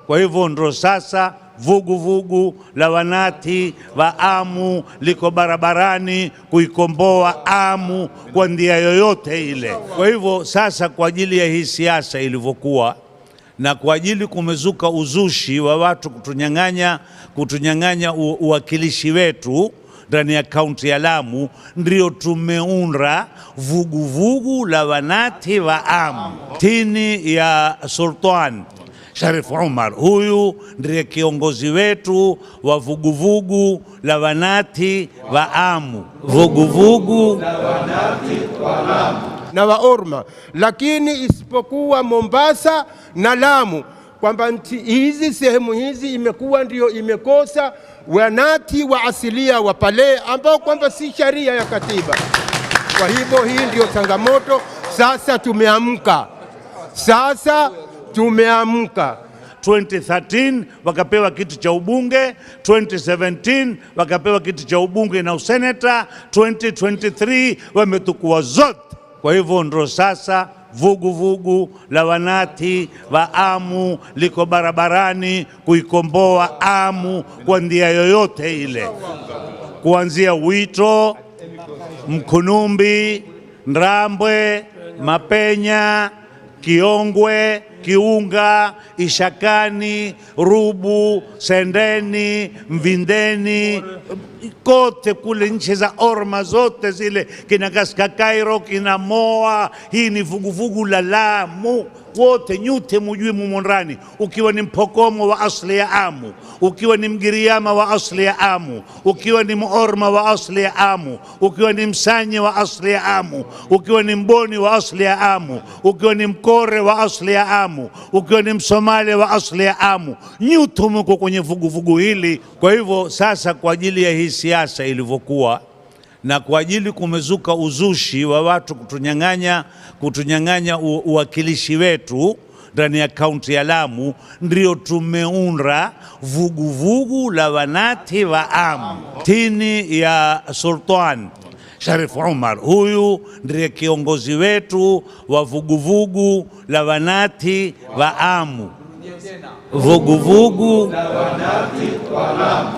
Kwa hivyo ndo sasa vuguvugu la wanati wa Amu liko barabarani kuikomboa Amu kwa njia yoyote ile. Kwa hivyo sasa, kwa ajili ya hii siasa ilivyokuwa na kwa ajili kumezuka uzushi wa watu kutunyang'anya uwakilishi wetu ndani ya kaunti ya Lamu, ndio tumeunda vuguvugu la wanati wa Amu chini ya Sultan Sharif Umar. Huyu ndiye kiongozi wetu wa vuguvugu la wanati wa Amu, vuguvugu la wanati wa Lamu na wa Orma, lakini isipokuwa Mombasa na Lamu, kwamba hizi sehemu hizi imekuwa ndio imekosa wanati wa asilia wa pale ambao kwamba si sharia ya katiba. Kwa hivyo hii ndio changamoto. Sasa tumeamka. 2013 wakapewa kiti cha ubunge, 2017 wakapewa kiti cha ubunge na useneta, 2023 wametukua zote. Kwa hivyo ndo sasa vuguvugu la wanati wa Amu liko barabarani kuikomboa Amu kwa njia yoyote ile, kuanzia Wito, Mkunumbi, Nrambwe, Mapenya, Kiongwe, Kiunga, Ishakani, Rubu, Sendeni, Mvindeni, kote kule nchi za Orma zote zile, kina Kaska Kairo, kina Moa. Hii ni vuguvugu la Lamu. Wote nyute mujui mumondani, ukiwa ni Mpokomo wa asli ya Amu, ukiwa ni Mgiriama wa asli ya Amu, ukiwa ni Muorma wa asli ya Amu, ukiwa ni Msanye wa asli ya Amu, ukiwa ni Mboni wa asli ya Amu, ukiwa ni Mkore wa asli ya Amu, ukiwa ni Msomali wa asli ya Amu, nyutu mko kwenye vuguvugu hili. Kwa hivyo sasa, kwa ajili ya hii siasa ilivyokuwa na kwa ajili kumezuka uzushi wa watu kutunyang'anya uwakilishi wetu ndani ya kaunti ya Lamu, ndio tumeunda vuguvugu la wanati wa Amu chini ya Sultan Sharif Umar. Huyu ndiye kiongozi wetu wa vuguvugu la wanati wa Amu, vuguvugu la wanati wa Lamu.